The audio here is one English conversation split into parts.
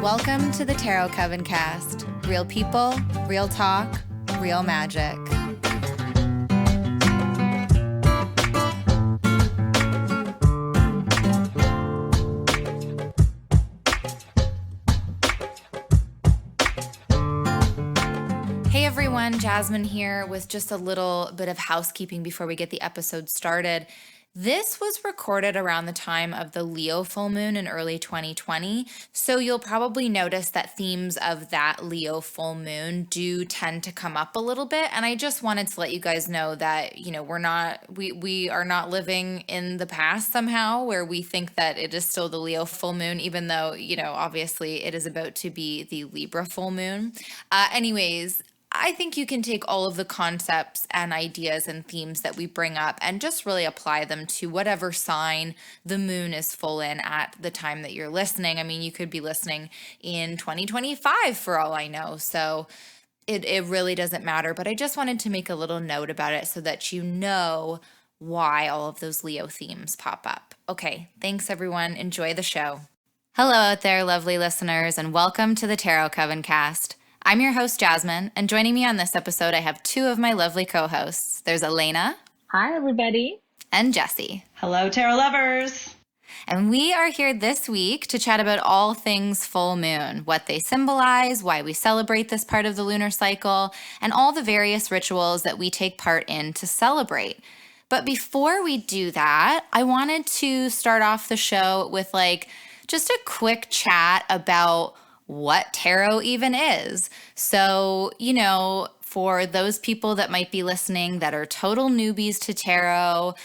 Welcome to the Tarot Coven cast. Real people, real talk, real magic. Hey everyone, Jasmin here with just a little bit of housekeeping before we get the episode started. This was recorded around the time of the Leo full moon in early 2020, so you'll probably notice that themes of that Leo full moon do tend to come up a little bit, and I just wanted to let you guys know that, we are not living in the past somehow where we think that it is still the Leo full moon, even though, obviously it is about to be the Libra full moon. Anyways, I think you can take all of the concepts and ideas and themes that we bring up and just really apply them to whatever sign the moon is full in at the time that you're listening. I mean, you could be listening in 2025 for all I know. So it really doesn't matter. But I just wanted to make a little note about it so that you know why all of those Leo themes pop up. Okay, thanks everyone. Enjoy the show. Hello out there, lovely listeners, and welcome to the Tarot Coven cast. I'm your host, Jasmin, and joining me on this episode, I have two of my lovely co-hosts. There's Elena. Hi, everybody. And Jessie. Hello, tarot lovers. And we are here this week to chat about all things full moon, what they symbolize, why we celebrate this part of the lunar cycle, and all the various rituals that we take part in to celebrate. But before we do that, I wanted to start off the show with just a quick chat about what tarot even is. So, for those people that might be listening that are total newbies to tarot,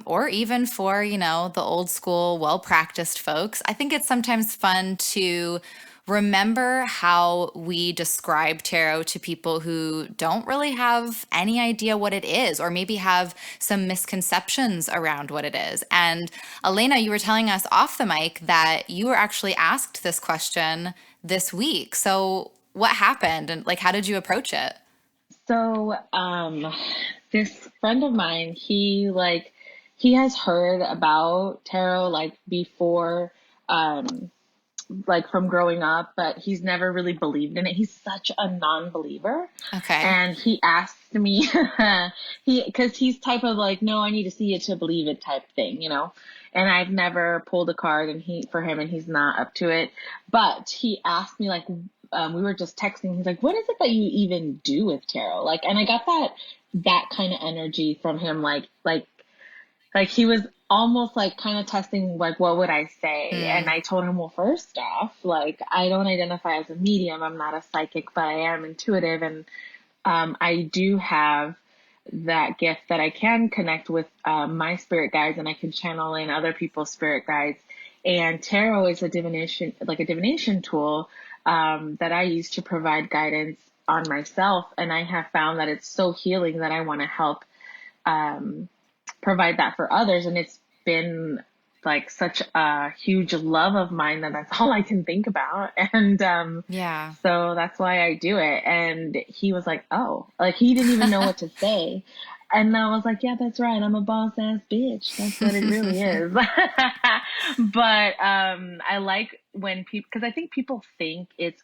or even for, the old school, well-practiced folks, I think it's sometimes fun to remember how we describe tarot to people who don't really have any idea what it is, or maybe have some misconceptions around what it is. And Elena, you were telling us off the mic that you were actually asked this question this week. So what happened and how did you approach it? So, this friend of mine, he has heard about tarot before, from growing up, but he's never really believed in it. He's such a non-believer. Okay. And he asked me, because he's type of no, I need to see it to believe it type thing, and I've never pulled a card and he's not up to it. But he asked me we were just texting. He's like, what is it that you even do with tarot? And I got that kind of energy from him. He was almost kind of testing, what would I say? And I told him, well, first off, I don't identify as a medium. I'm not a psychic, but I am intuitive. And, I do have that gift that I can connect with, my spirit guides, and I can channel in other people's spirit guides. And tarot is a divination tool, that I use to provide guidance on myself. And I have found that it's so healing that I want to help, provide that for others. And it's been such a huge love of mine that that's all I can think about. And, so that's why I do it. And he was like, oh, he didn't even know what to say. And I was like, yeah, that's right. I'm a boss ass bitch. That's what it really is. But, I like when people, cause I think people think it's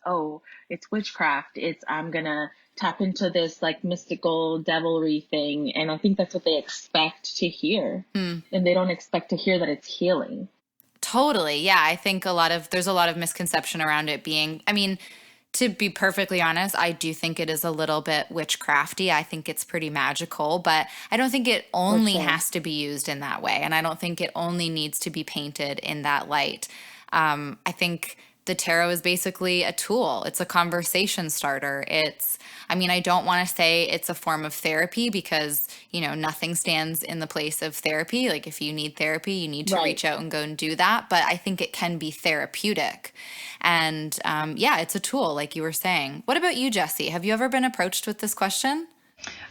witchcraft. I'm gonna tap into this mystical devilry thing. And I think that's what they expect to hear. And they don't expect to hear that it's healing. Totally. Yeah. I think there's a lot of misconception around it being, to be perfectly honest, I do think it is a little bit witchcrafty. I think it's pretty magical, but I don't think it only has to be used in that way. And I don't think it only needs to be painted in that light. I think the tarot is basically a tool. It's a conversation starter. I don't want to say it's a form of therapy because, nothing stands in the place of therapy. If you need therapy, you need to reach out and go and do that. But I think it can be therapeutic. And it's a tool, like you were saying. What about you, Jessie? Have you ever been approached with this question?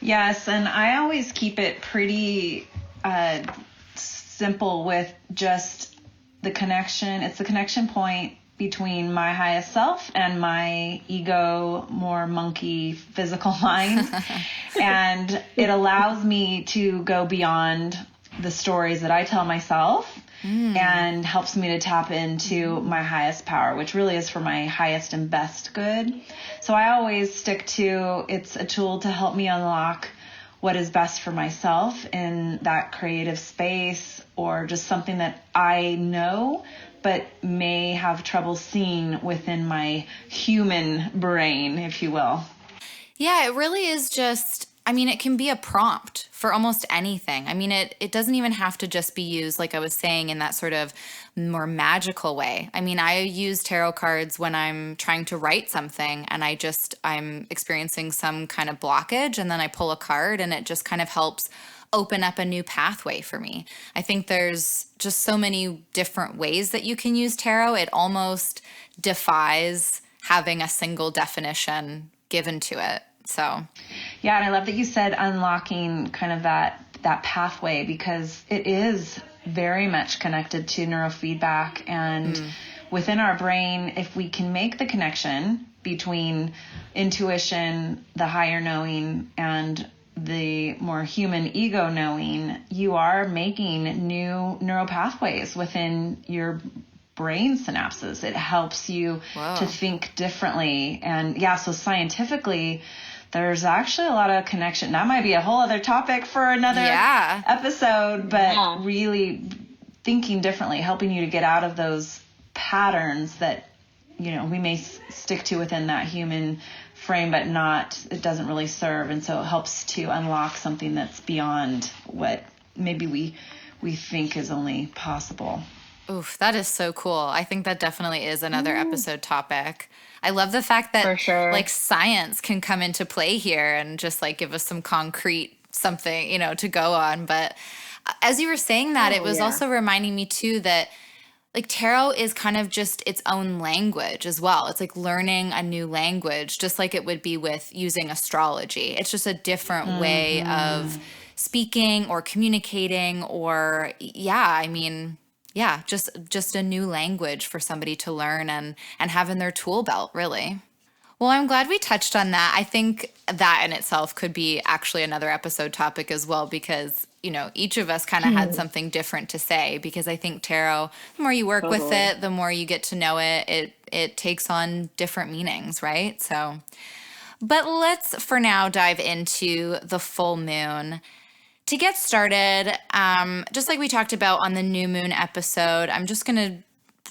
Yes, and I always keep it pretty simple with just the connection. It's the connection point between my highest self and my ego, more monkey physical mind. And it allows me to go beyond the stories that I tell myself and helps me to tap into my highest power, which really is for my highest and best good. So I always stick to, it's a tool to help me unlock what is best for myself in that creative space, or just something that I know but may have trouble seeing within my human brain, if you will. Yeah, it really is just, I mean, it can be a prompt for almost anything. I mean, it doesn't even have to just be used, like I was saying, in that sort of more magical way. I mean, I use tarot cards when I'm trying to write something and I'm experiencing some kind of blockage, and then I pull a card and it just kind of helps open up a new pathway for me. I think there's just so many different ways that you can use tarot. It almost defies having a single definition given to it. So, yeah, and I love that you said unlocking kind of that pathway, because it is very much connected to neurofeedback. And within our brain, if we can make the connection between intuition, the higher knowing, and the more human ego knowing, you are making new neural pathways within your brain synapses. It helps you to think differently. And yeah, so scientifically, there's actually a lot of connection. That might be a whole other topic for another episode, but really thinking differently, helping you to get out of those patterns that, you know, we may stick to within that human frame, but it doesn't really serve. And so it helps to unlock something that's beyond what maybe we think is only possible. Oof, that is so cool. I think that definitely is another episode topic. I love the fact that like science can come into play here and just like give us some concrete something, you know, to go on. But as you were saying that, it was also reminding me too that like tarot is kind of just its own language as well. It's like learning a new language, just like it would be with using astrology. It's just a different way of speaking or communicating, or just a new language for somebody to learn and have in their tool belt, really. Well, I'm glad we touched on that. I think that in itself could be actually another episode topic as well, because, you know, each of us kind of had something different to say, because I think tarot, the more you work with it, the more you get to know it, it takes on different meanings, right? So, but let's for now dive into the full moon. To get started, just like we talked about on the new moon episode, I'm just going to,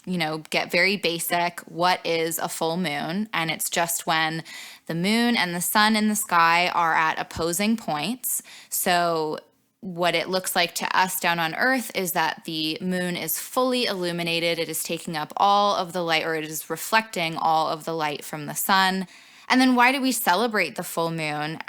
you know, get very basic. What is a full moon? And it's just when the moon and the sun in the sky are at opposing points. So what it looks like to us down on Earth is that the moon is fully illuminated. It is taking up all of the light, or it is reflecting all of the light from the sun. And then why do we celebrate the full moon?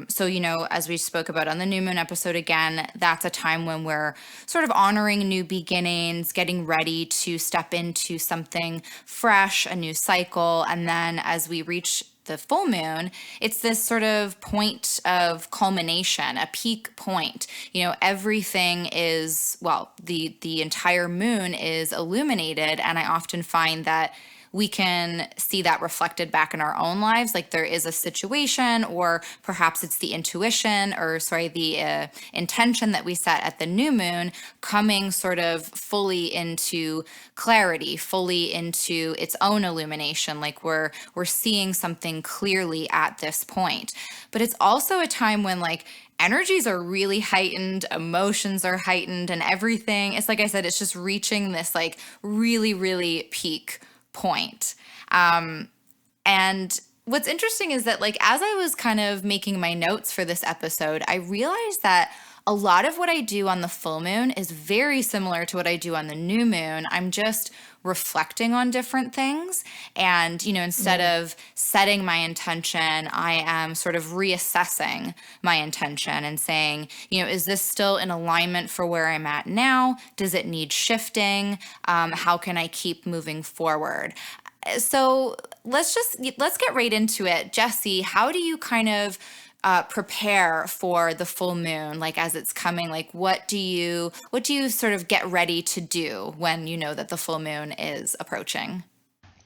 So, you know, as we spoke about on the new moon episode, again, that's a time when we're sort of honoring new beginnings, getting ready to step into something fresh, a new cycle. And then as we reach the full moon, it's this sort of point of culmination, a peak point. You know, everything is, well, the entire moon is illuminated. And I often find that we can see that reflected back in our own lives. Like there is a situation, or perhaps it's the intuition, or the intention that we set at the new moon coming sort of fully into clarity, fully into its own illumination. Like we're seeing something clearly at this point. But it's also a time when like energies are really heightened, emotions are heightened, and everything. It's like I said, it's just reaching this like really, really peak point. And what's interesting is that like as I was kind of making my notes for this episode, I realized that a lot of what I do on the full moon is very similar to what I do on the new moon. I'm just reflecting on different things. And, you know, instead of setting my intention, I am sort of reassessing my intention and saying, you know, is this still in alignment for where I'm at now? Does it need shifting? How can I keep moving forward? So let's get right into it. Jessie, how do you kind of prepare for the full moon, like as it's coming? Like what do you sort of get ready to do when you know that the full moon is approaching?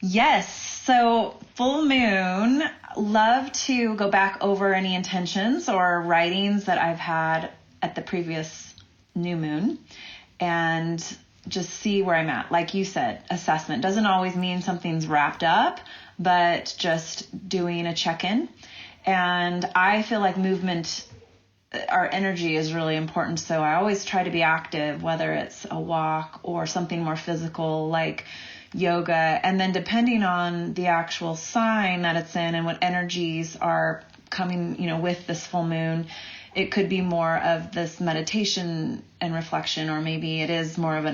Yes. So full moon, love to go back over any intentions or writings that I've had at the previous new moon and just see where I'm at. Like you said, assessment doesn't always mean something's wrapped up, but just doing a check-in. And I feel like movement, our energy is really important. So I always try to be active, whether it's a walk or something more physical like yoga. And then depending on the actual sign that it's in and what energies are coming, with this full moon, it could be more of this meditation and reflection, or maybe it is more of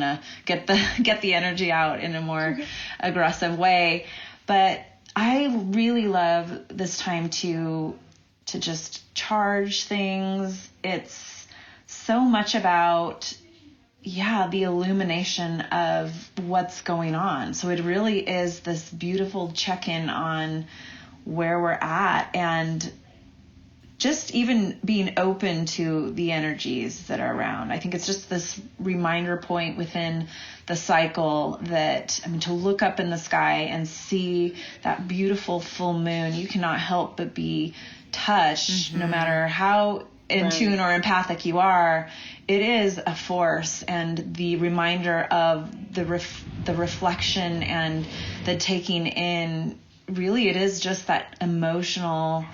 get the energy out in a more aggressive way. But I really love this time to just charge things. It's so much about, the illumination of what's going on. So it really is this beautiful check-in on where we're at and just even being open to the energies that are around. I think it's just this reminder point within the cycle that, to look up in the sky and see that beautiful full moon, you cannot help but be touched, no matter how in tune or empathic you are. It is a force, and the reminder of the reflection and the taking in, really it is just that emotional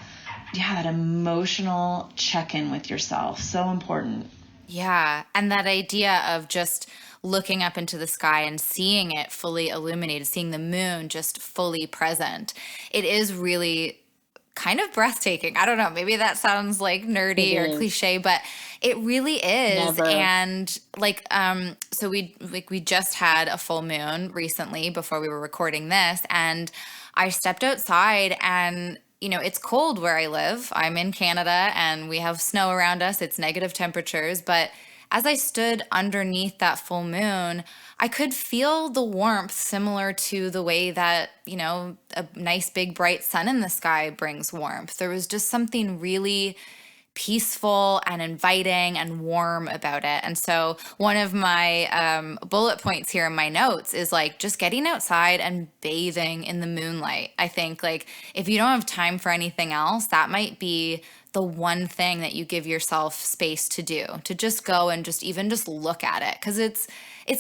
check-in with yourself. So important. Yeah. And that idea of just looking up into the sky and seeing it fully illuminated, seeing the moon just fully present. It is really kind of breathtaking. I don't know. Maybe that sounds like nerdy or cliche, but it really is. Never. And so we just had a full moon recently before we were recording this, and I stepped outside and it's cold where I live. I'm in Canada and we have snow around us. It's negative temperatures. But as I stood underneath that full moon, I could feel the warmth similar to the way that, a nice big bright sun in the sky brings warmth. There was just something really peaceful and inviting and warm about it. And so one of my bullet points here in my notes is just getting outside and bathing in the moonlight. I think if you don't have time for anything else, that might be the one thing that you give yourself space to do, to just go and just look at it. Because it's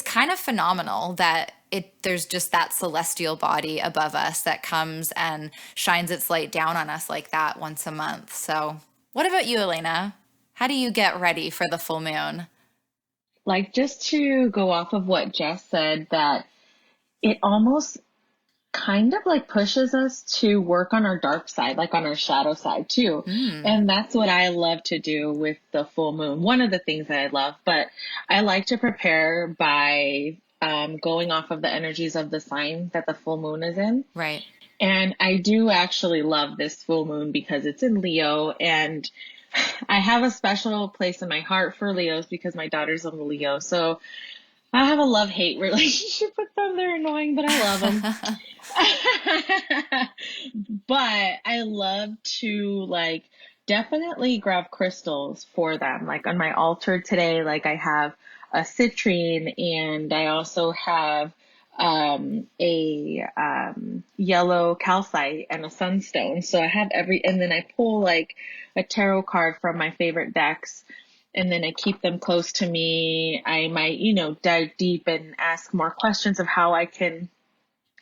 kind of phenomenal that there's just that celestial body above us that comes and shines its light down on us like that once a month. So what about you, Elena? How do you get ready for the full moon? Just to go off of what Jess said, that it almost kind of pushes us to work on our dark side, on our shadow side too. And that's what I love to do with the full moon. One of the things that I love, but I like to prepare by going off of the energies of the sign that the full moon is in. Right. And I do actually love this full moon because it's in Leo, and I have a special place in my heart for Leos because my daughter's a Leo. So I have a love-hate relationship with them. They're annoying, but I love them. But I love to definitely grab crystals for them. On my altar today, I have a citrine, and I also have a yellow calcite and a sunstone. So I have and then I pull a tarot card from my favorite decks, and then I keep them close to me. I might, dive deep and ask more questions of how I can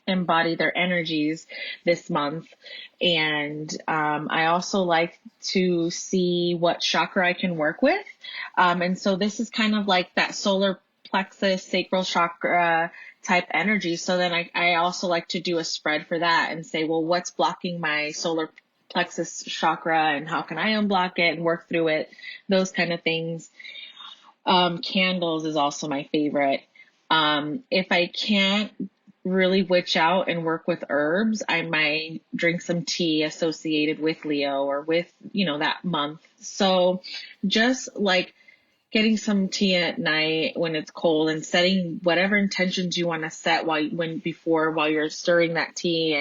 embody their energies this month. And I also like to see what chakra I can work with. And so this is kind of that solar plexus, sacral chakra type energy. So then I also like to do a spread for that and say, well, what's blocking my solar plexus chakra and how can I unblock it and work through it? Those kind of things. Candles is also my favorite. If I can't really witch out and work with herbs, I might drink some tea associated with Leo or with, that month. So just getting some tea at night when it's cold and setting whatever intentions you want to set while you're stirring that tea,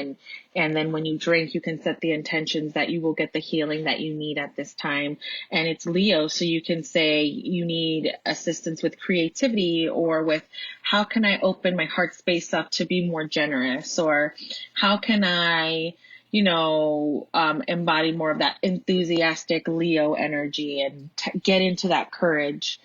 and then when you drink, you can set the intentions that you will get the healing that you need at this time. And it's Leo, so you can say you need assistance with creativity, or with how can I open my heart space up to be more generous, or how can I embody more of that enthusiastic Leo energy and get into that courage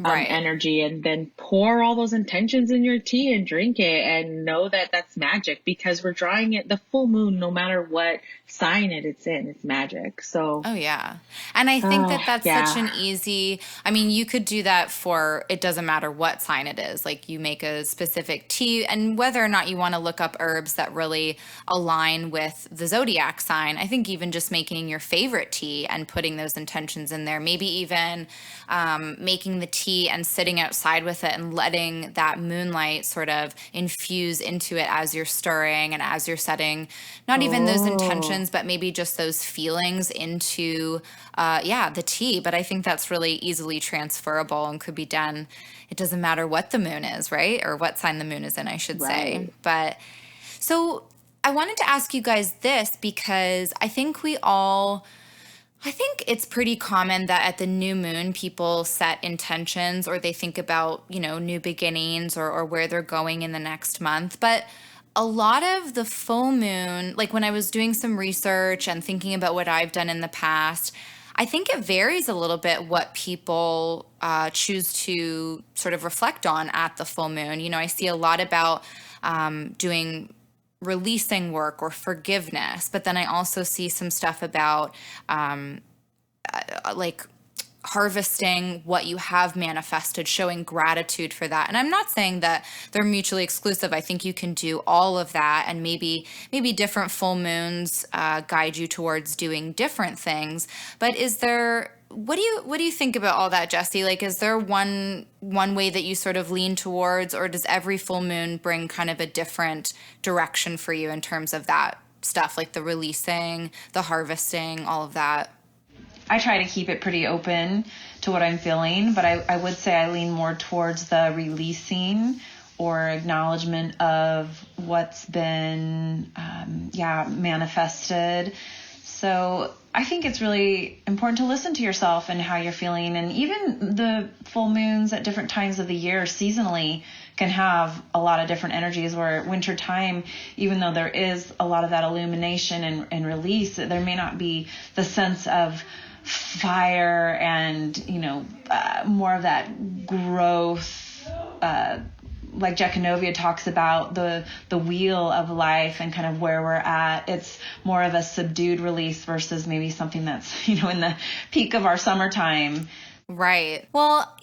energy, and then pour all those intentions in your tea and drink it, and know that that's magic, because we're drawing it, the full moon, no matter what sign it's in, it's magic. So oh yeah, and I think that's such an easy, I mean, you could do that for, it doesn't matter what sign it is, like you make a specific tea, and whether or not you want to look up herbs that really align with the zodiac sign, I think even just making your favorite tea and putting those intentions in there, maybe even making the tea and sitting outside with it and letting that moonlight sort of infuse into it as you're stirring and as you're setting not even those intentions, but maybe just those feelings into the tea. But I think that's really easily transferable and could be done. It doesn't matter what the moon is, right? Or what sign the moon is in, I should say. But so I wanted to ask you guys this, because I think it's pretty common that at the new moon, people set intentions, or they think about, new beginnings, or where they're going in the next month. But a lot of the full moon, like when I was doing some research and thinking about what I've done in the past, I think it varies a little bit what people choose to sort of reflect on at the full moon. I see a lot about doing releasing work or forgiveness, but then I also see some stuff about like harvesting what you have manifested, showing gratitude for that. And I'm not saying that they're mutually exclusive. I think you can do all of that, and maybe different full moons guide you towards doing different things. But what do you think about all that, Jessie? Like, is there one way that you sort of lean towards, or does every full moon bring kind of a different direction for you in terms of that stuff, like the releasing, the harvesting, all of that? I try to keep it pretty open to what I'm feeling, but I would say I lean more towards the releasing or acknowledgement of what's been, manifested. So I think it's really important to listen to yourself and how you're feeling. And even the full moons at different times of the year seasonally can have a lot of different energies, where winter time, even though there is a lot of that illumination and release, there may not be the sense of fire and, more of that growth, like Jekanovia talks about the wheel of life and kind of where we're at. It's more of a subdued release versus maybe something that's, in the peak of our summertime. Right. Well,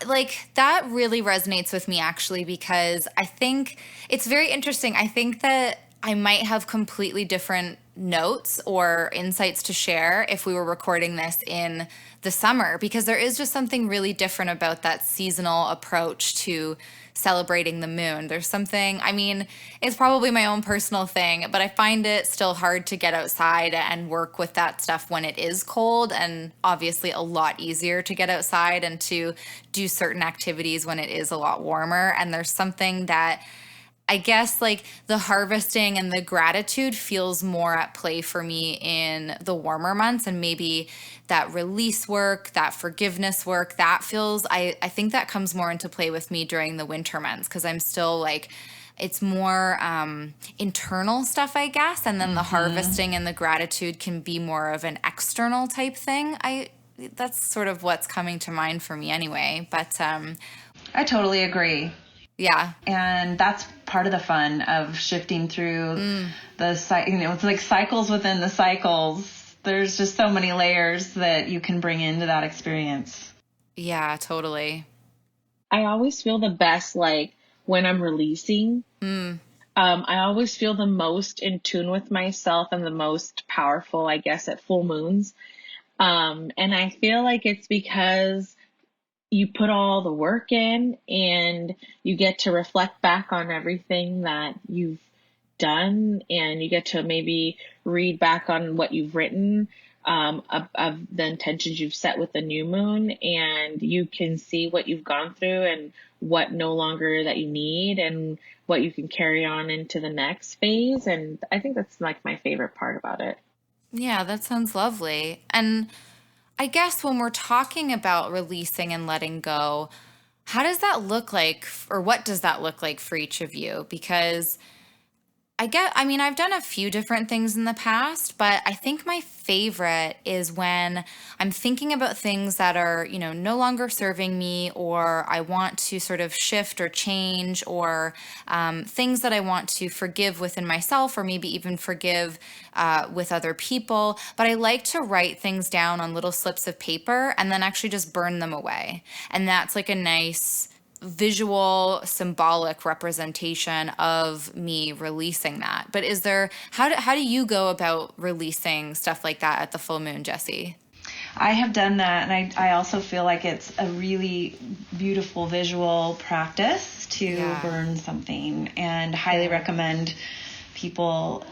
like that really resonates with me, actually, because I think it's very interesting. I think that I might have completely different notes or insights to share if we were recording this in the summer, because there is just something really different about that seasonal approach to celebrating the moon. There's something, I mean, it's probably my own personal thing, but I find it still hard to get outside and work with that stuff when it is cold, and obviously a lot easier to get outside and to do certain activities when it is a lot warmer. And there's something that I guess like the harvesting and the gratitude feels more at play for me in the warmer months, and maybe that release work, that forgiveness work, that feels, I think that comes more into play with me during the winter months, because I'm still like, it's more internal stuff, I guess. And then the harvesting and the gratitude can be more of an external type thing. That's sort of what's coming to mind for me anyway. But I totally agree. Yeah. And that's part of the fun of shifting through it's like cycles within the cycles. There's just so many layers that you can bring into that experience. Yeah, totally. I always feel the best, like when I'm releasing. I always feel the most in tune with myself and the most powerful, I guess, at full moons. And I feel like it's because you put all the work in and you get to reflect back on everything that you've done, and you get to maybe read back on what you've written. of the intentions you've set with the new moon, and you can see what you've gone through and what no longer that you need and what you can carry on into the next phase. And I think that's like my favorite part about it. Yeah, that sounds lovely. And I guess when we're talking about releasing and letting go, how does that look like, or what does that look like for each of you? Because I mean, I've done a few different things in the past, but I think my favorite is when I'm thinking about things that are, no longer serving me, or I want to sort of shift or change, or things that I want to forgive within myself, or maybe even forgive with other people. But I like to write things down on little slips of paper and then actually just burn them away. And that's like a nice visual symbolic representation of me releasing that. But how do you go about releasing stuff like that at the full moon, Jessie? I have done that, and I also feel like it's a really beautiful visual practice to burn something, and highly recommend people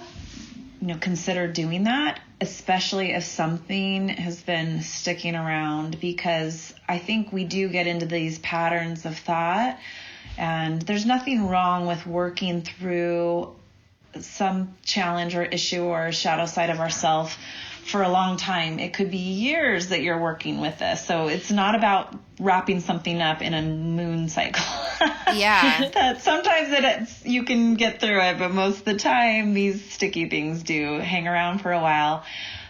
consider doing that, especially if something has been sticking around, because I think we do get into these patterns of thought, and there's nothing wrong with working through some challenge or issue or shadow side of ourselves for a long time. It could be years that you're working with this. So it's not about wrapping something up in a moon cycle. Yeah. That sometimes you can get through it, but most of the time these sticky things do hang around for a while.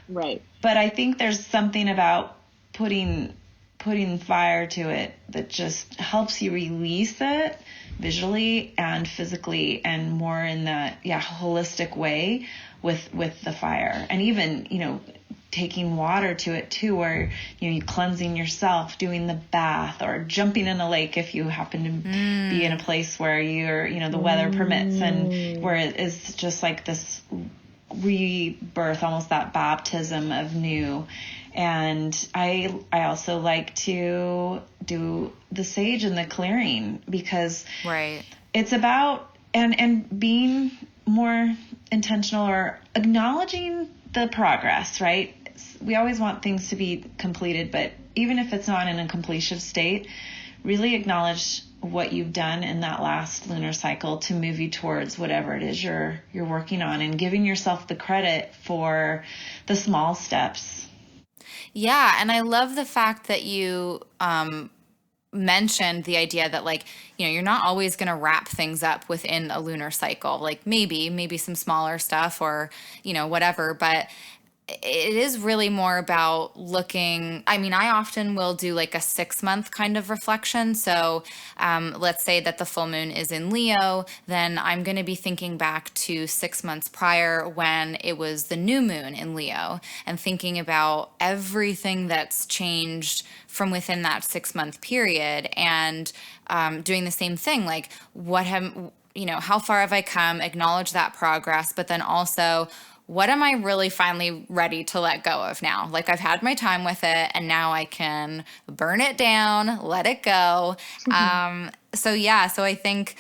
Right. But I think there's something about putting fire to it that just helps you release it visually and physically, and more in that holistic way with the fire. And even taking water to it too, where you cleansing yourself, doing the bath, or jumping in a lake if you happen to be in a place where you're the weather permits, and where it is just like this rebirth, almost that baptism of new. And I also like to do the sage and the clearing, because it's about and being more intentional, or acknowledging the progress, right? We always want things to be completed, but even if it's not in a completion state, really acknowledge what you've done in that last lunar cycle to move you towards whatever it is you're working on, and giving yourself the credit for the small steps. Yeah, and I love the fact that you mentioned the idea that, like, you're not always going to wrap things up within a lunar cycle. Like maybe some smaller stuff, or whatever, but it is really more about looking. I mean, I often will do like a 6-month kind of reflection. So let's say that the full moon is in Leo, then I'm going to be thinking back to 6 months prior when it was the new moon in Leo, and thinking about everything that's changed from within that 6-month period, and doing the same thing. Like, how far have I come? Acknowledge that progress, but then also, what am I really finally ready to let go of now? Like, I've had my time with it, and now I can burn it down, let it go. So I think,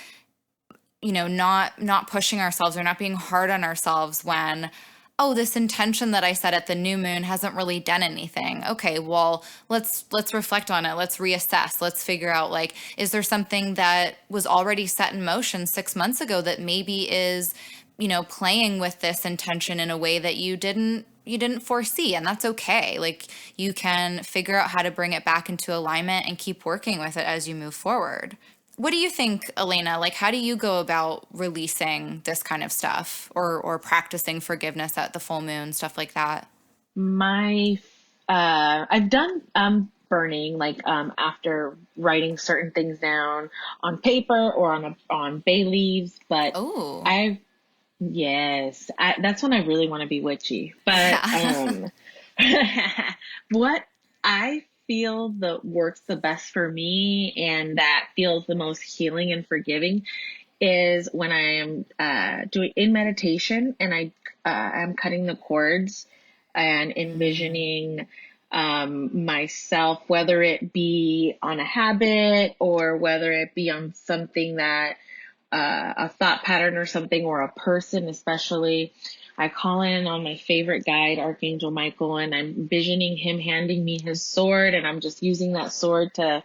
not pushing ourselves, or not being hard on ourselves when, this intention that I set at the new moon hasn't really done anything. Okay, well, let's reflect on it. Let's reassess. Let's figure out, like, is there something that was already set in motion 6 months ago that maybe is playing with this intention in a way that you didn't foresee, and that's okay. Like, you can figure out how to bring it back into alignment and keep working with it as you move forward. What do you think, Elena? Like, how do you go about releasing this kind of stuff, or practicing forgiveness at the full moon, stuff like that? I've done burning, like after writing certain things down on paper or on bay leaves, but I've Yes, that's when I really want to be witchy. But what I feel that works the best for me, and that feels the most healing and forgiving, is when I am doing in meditation, and I'm cutting the cords and envisioning myself, whether it be on a habit or whether it be on something that a thought pattern or something, or a person especially, I call in on my favorite guide, Archangel Michael, and I'm visioning him handing me his sword, and I'm just using that sword to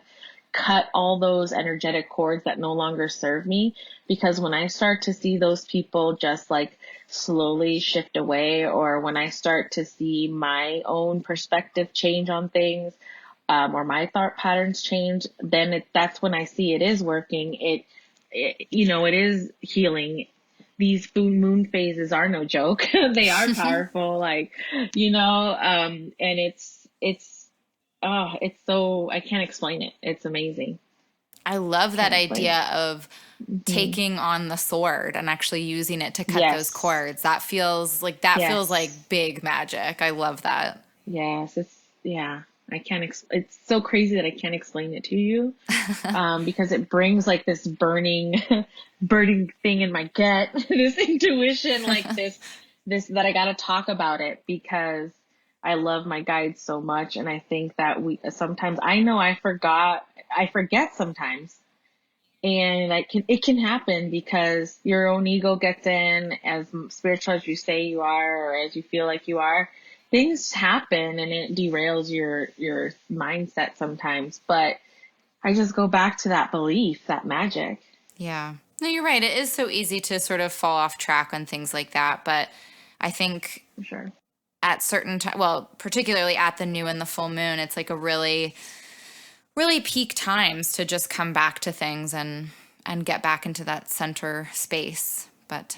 cut all those energetic cords that no longer serve me. Because when I start to see those people just like slowly shift away, or when I start to see my own perspective change on things, or my thought patterns change, then that's when I see it is working. It is healing. These full moon phases are no joke. They are powerful, and it's so, I can't explain it. It's amazing. I love that idea of Mm-hmm. taking on the sword and actually using it to cut Yes. those cords. That feels like big magic. I love that. Yes, I can't. It's so crazy that I can't explain it to you, because it brings like this burning thing in my gut, this intuition, like this that I got to talk about it, because I love my guides so much, and I think that sometimes I know I forget sometimes, and it can happen because your own ego gets in, as spiritual as you say you are, or as you feel like you are. Things happen and it derails your mindset sometimes, but I just go back to that belief, that magic. Yeah. No, you're right. It is so easy to sort of fall off track on things like that. But I think For sure. at certain times, well, particularly at the new and the full moon, it's like a really, really peak times to just come back to things and get back into that center space. But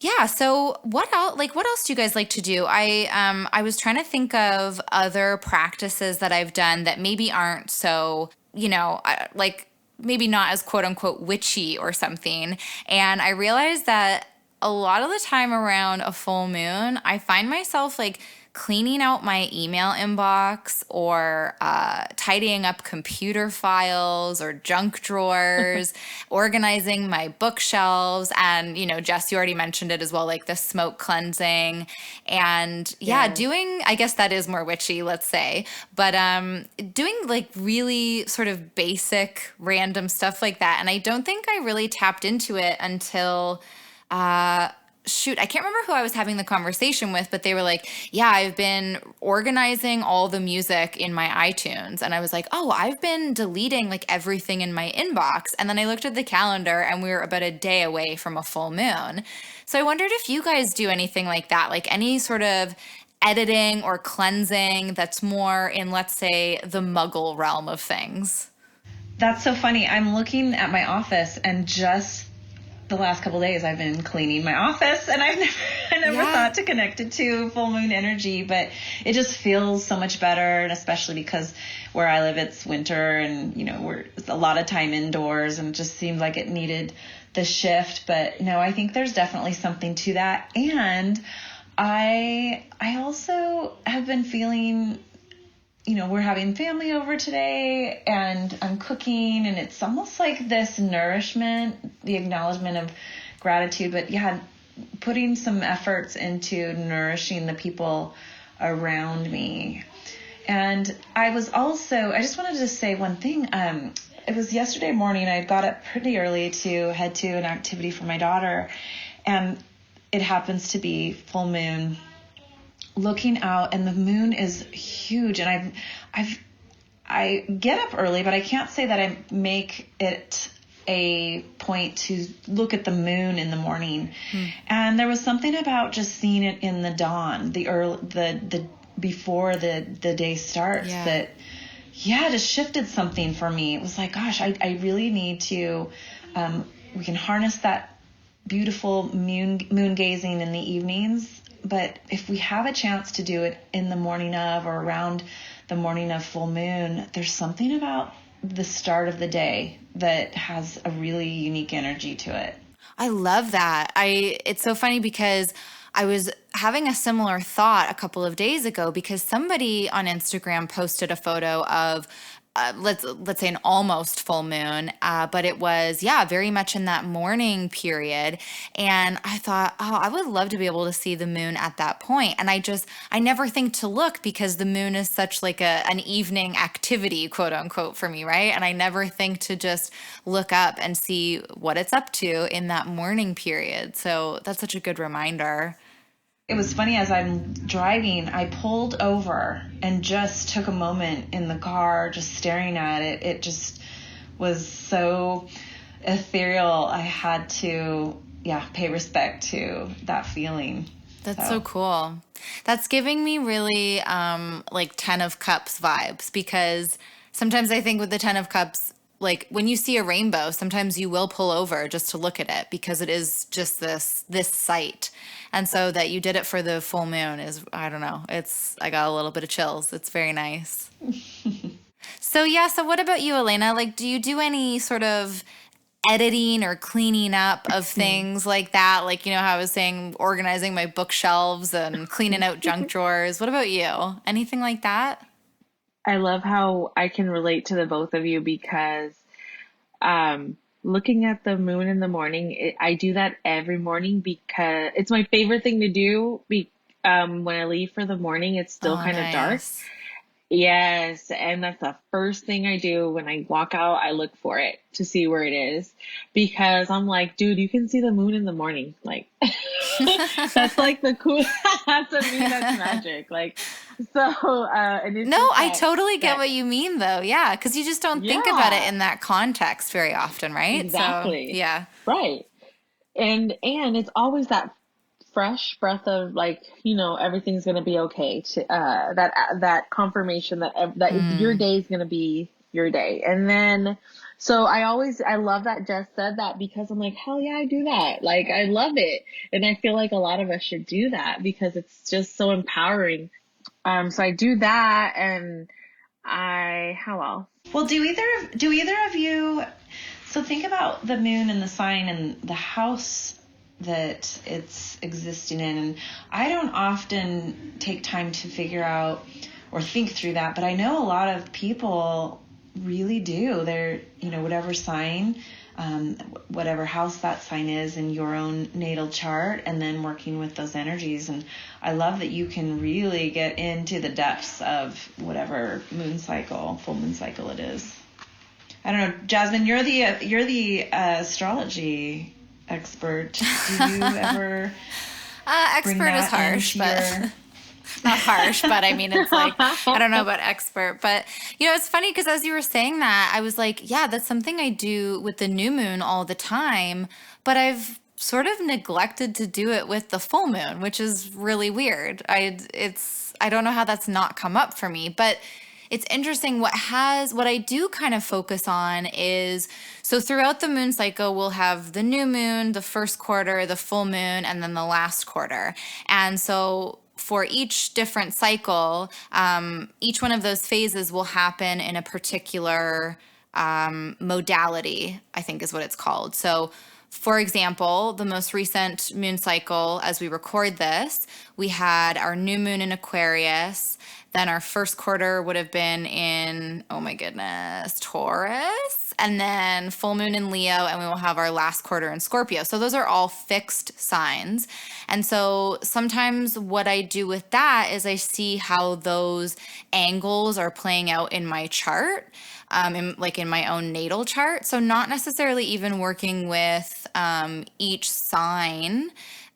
yeah, so what else do you guys like to do? I was trying to think of other practices that I've done that maybe aren't so, like maybe not as quote unquote witchy or something. And I realized that a lot of the time around a full moon, I find myself like cleaning out my email inbox, or tidying up computer files or junk drawers, organizing my bookshelves. And, Jess, you already mentioned it as well, like the smoke cleansing. And doing, I guess that is more witchy, let's say, but doing like really sort of basic random stuff like that. And I don't think I really tapped into it until I can't remember who I was having the conversation with, but they were like, yeah, I've been organizing all the music in my iTunes. And I was like, oh, I've been deleting like everything in my inbox. And then I looked at the calendar and we were about a day away from a full moon. So I wondered if you guys do anything like that, like any sort of editing or cleansing that's more in, let's say, the Muggle realm of things. That's so funny. I'm looking at my office, and just the last couple of days I've been cleaning my office, and I never thought to connect it to full moon energy, but it just feels so much better. And especially because where I live, it's winter, and it's a lot of time indoors, and it just seemed like it needed the shift. But no, I think there's definitely something to that. And I also have been feeling, we're having family over today, and I'm cooking, and it's almost like this nourishment, the acknowledgement of gratitude, but putting some efforts into nourishing the people around me. And I just wanted to say one thing. It was yesterday morning. I got up pretty early to head to an activity for my daughter, and it happens to be full moon. Looking out, and the moon is huge, and I get up early, but I can't say that I make it a point to look at the moon in the morning. And there was something about just seeing it in the dawn, the before the day starts, that just shifted something for me. It was like, gosh, I really need to we can harness that beautiful moon gazing in the evenings. But if we have a chance to do it in the morning of, or around the morning of full moon, there's something about the start of the day that has a really unique energy to it. I love that. It's so funny because I was having a similar thought a couple of days ago, because somebody on Instagram posted a photo of let's say an almost full moon, but it was, yeah, very much in that morning period. And I thought, oh, I would love to be able to see the moon at that point. And I never think to look because the moon is such like an evening activity, quote unquote, for me, right? And I never think to just look up and see what it's up to in that morning period. So that's such a good reminder. It was funny, as I'm driving, I pulled over and just took a moment in the car just staring at it. It just was so ethereal. I had to, pay respect to that feeling. That's so cool. That's giving me really like 10 of Cups vibes, because sometimes I think with the 10 of Cups, like when you see a rainbow, sometimes you will pull over just to look at it because it is just this sight. And so that you did it for the full moon is, I don't know, I got a little bit of chills. It's very nice. So what about you, Elena? Like, do you do any sort of editing or cleaning up of things like that? Like, how I was saying, organizing my bookshelves and cleaning out junk drawers. What about you? Anything like that? I love how I can relate to the both of you, because looking at the moon in the morning, I do that every morning because it's my favorite thing to do. When I leave for the morning, it's still kind of dark. Yes, and that's the first thing I do when I walk out. I look for it to see where it is, because I'm like, dude, you can see the moon in the morning. Like, that's like the cool. To me, that's magic. Like, so. No, I totally get what you mean, though. Yeah, because you just don't think about it in that context very often, right? Exactly. So, yeah. Right. And it's always that fresh breath of like, everything's going to be okay, to that confirmation that your day is going to be your day. And then so I love that Jess said that, because I'm like, hell yeah, I do that. Like, I love it. And I feel like a lot of us should do that because it's just so empowering. So I do that. And how else? Well, do either of you, so think about the moon and the sign and the house that it's existing in. And I don't often take time to figure out or think through that, but I know a lot of people really do. They're, whatever sign, whatever house that sign is in your own natal chart, and then working with those energies. And I love that you can really get into the depths of whatever moon cycle, full moon cycle it is. I don't know, Jasmin, you're the astrology expert. Do you ever expert is harsh, but not harsh, but I mean, it's like, I don't know about expert, but it's funny because as you were saying that, I was like, yeah, that's something I do with the new moon all the time, but I've sort of neglected to do it with the full moon, which is really weird. I don't know how that's not come up for me, but it's interesting. What I do kind of focus on is, so throughout the moon cycle, we'll have the new moon, the first quarter, the full moon, and then the last quarter. And so for each different cycle, each one of those phases will happen in a particular modality, I think is what it's called. So for example, the most recent moon cycle, as we record this, we had our new moon in Aquarius. Then our first quarter would have been in, oh my goodness, Taurus. And then full moon in Leo, and we will have our last quarter in Scorpio. So those are all fixed signs. And so sometimes what I do with that is I see how those angles are playing out in my chart. In my own natal chart. So not necessarily even working with each sign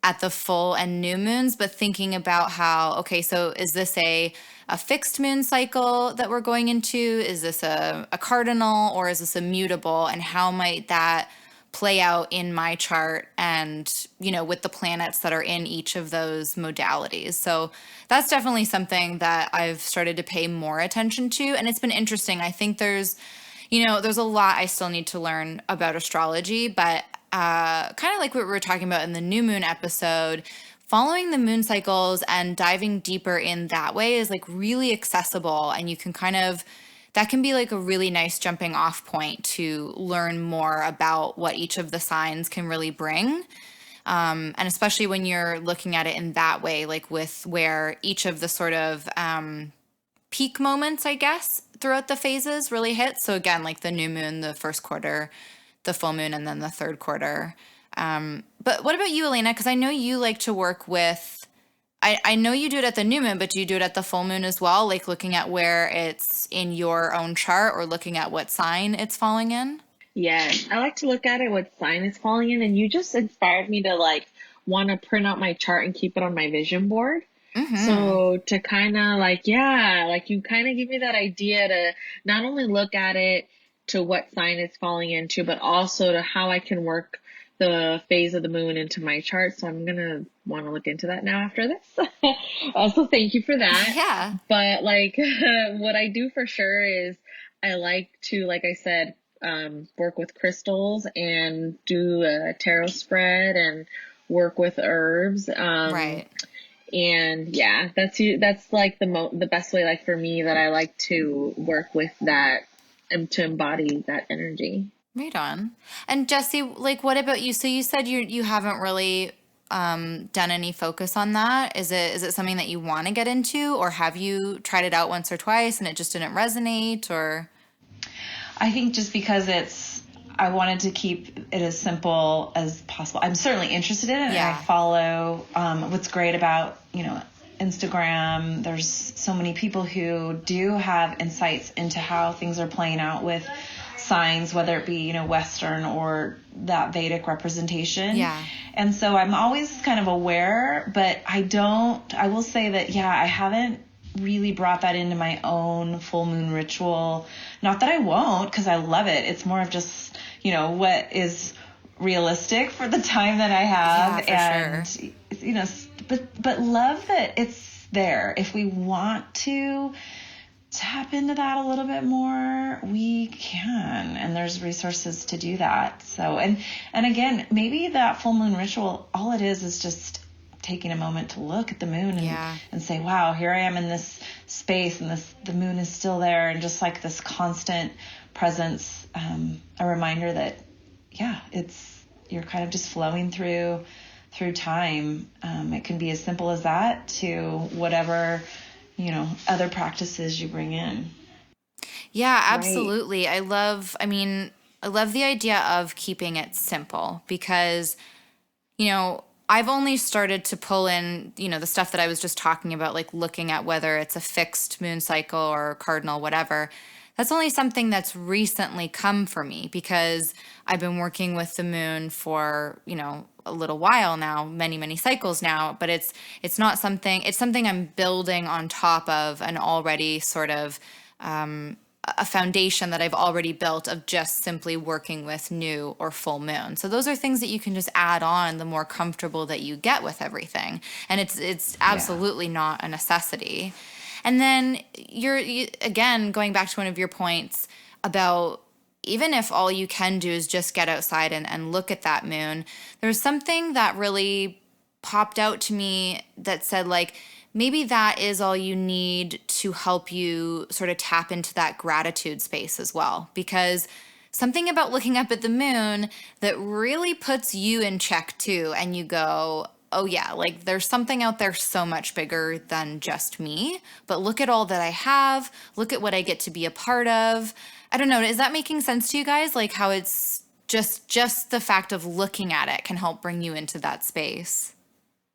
at the full and new moons, but thinking about how, okay, so is this a fixed moon cycle that we're going into? Is this a cardinal, or is this a mutable? And how might that play out in my chart and, with the planets that are in each of those modalities. So that's definitely something that I've started to pay more attention to. And it's been interesting. I think there's a lot I still need to learn about astrology, but kind of like what we were talking about in the new moon episode, following the moon cycles and diving deeper in that way is like really accessible. And you can that can be like a really nice jumping off point to learn more about what each of the signs can really bring. And especially when you're looking at it in that way, like with where each of the sort of peak moments, I guess, throughout the phases really hit. So again, like the new moon, the first quarter, the full moon, and then the third quarter. But what about you, Elena? Because I know you like to work with, I know you do it at the new moon, but do you do it at the full moon as well? Like looking at where it's in your own chart or looking at what sign it's falling in? Yes, I like to look at it what sign it's falling in, and you just inspired me to like want to print out my chart and keep it on my vision board. Mm-hmm. So to kind of like, yeah, like you kind of give me that idea to not only look at it to what sign it's falling into, but also to how I can work the phase of the moon into my chart. So I'm gonna want to look into that now after this. Also, thank you for that. Yeah. But like, what I do for sure is I like to, like I said, work with crystals and do a tarot spread and work with herbs. Right. And yeah, that's like the best way, like for me, that I like to work with that and to embody that energy. Right on. And Jessie, like, what about you? So you said you haven't really done any focus on that. Is it something that you want to get into, or have you tried it out once or twice and it just didn't resonate, or? I think just because I wanted to keep it as simple as possible. I'm certainly interested in it, Yeah. and I follow what's great about, Instagram. There's so many people who do have insights into how things are playing out with signs, whether it be, Western or that Vedic representation. Yeah. And so I'm always kind of aware, but I will say that, I haven't really brought that into my own full moon ritual. Not that I won't, because I love it. It's more of just, what is realistic for the time that I have. Yeah, for and, but love that it's there. If we want to tap into that a little bit more, we can, and there's resources to do that. So, and again, maybe that full moon ritual, all it is just taking a moment to look at the moon and say, wow, here I am in this space, and the moon is still there, and just like this constant presence, a reminder that, you're kind of just flowing through time. It can be as simple as that to whatever, other practices you bring in. Yeah, absolutely. Right. I love the idea of keeping it simple because, I've only started to pull in, the stuff that I was just talking about, like looking at whether it's a fixed moon cycle or cardinal, whatever. That's only something that's recently come for me because I've been working with the moon for, a little while now, many, many cycles now, but it's something I'm building on top of an already sort of, a foundation that I've already built of just simply working with new or full moon. So those are things that you can just add on the more comfortable that you get with everything. And it's absolutely not a necessity. And then again, going back to one of your points about even if all you can do is just get outside and look at that moon, there's something that really popped out to me that said, like, maybe that is all you need to help you sort of tap into that gratitude space as well. Because something about looking up at the moon that really puts you in check too, and you go, oh yeah, like there's something out there so much bigger than just me, but look at all that I have, look at what I get to be a part of. I don't know, is that making sense to you guys? Like how it's just the fact of looking at it can help bring you into that space.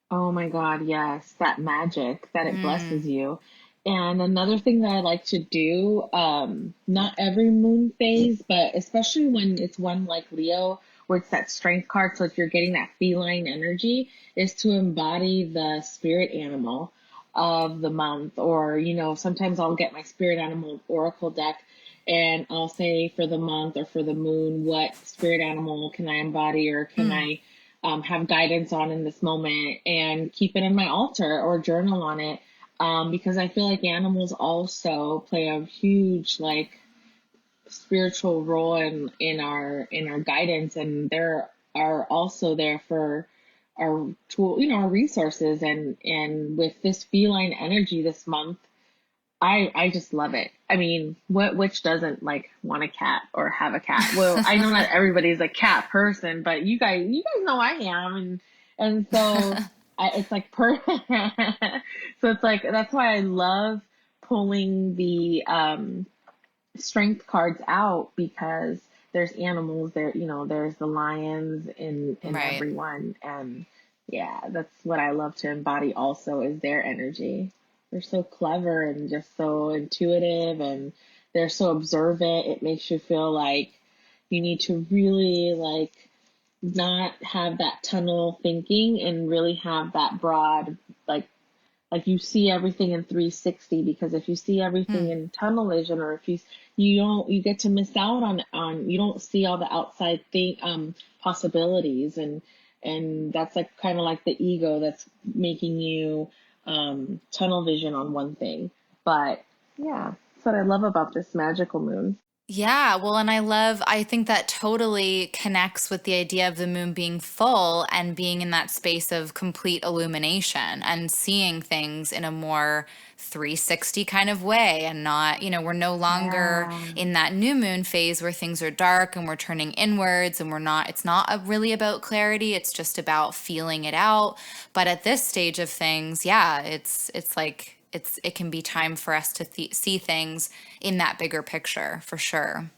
Oh my God, yes, that magic that it blesses you. And another thing that I like to do, not every moon phase, but especially when it's one like Leo, where it's that strength card, so if you're getting that feline energy, is to embody the spirit animal of the month. Or, sometimes I'll get my spirit animal oracle deck and I'll say for the month or for the moon, what spirit animal can I embody or can I have guidance on in this moment, and keep it in my altar or journal on it. Because I feel like animals also play a huge like spiritual role in our guidance, and they're are also there for our tool, our resources, and with this feline energy this month, I just love it. I mean, which doesn't like want a cat or have a cat? Well, I know not everybody's a cat person, but you guys know I am, and so it's like so it's like that's why I love pulling the strength cards out because there's animals there, there's the lions in Right. everyone. And yeah, that's what I love to embody also is their energy. They're so clever and just so intuitive, and they're so observant. It makes you feel like you need to really like not have that tunnel thinking and really have that broad, like you see everything in 360, because if you see everything in tunnel vision, or if you get to miss out on you don't see all the outside possibilities, and that's like kind of like the ego that's making you tunnel vision on one thing. But yeah, that's what I love about this magical moon. Yeah, well, and I think that totally connects with the idea of the moon being full and being in that space of complete illumination and seeing things in a more 360 kind of way, and not, we're no longer Yeah. in that new moon phase where things are dark and we're turning inwards, and it's not really about clarity, it's just about feeling it out. But at this stage of things, yeah, it's like it can be time for us to see things in that bigger picture, for sure.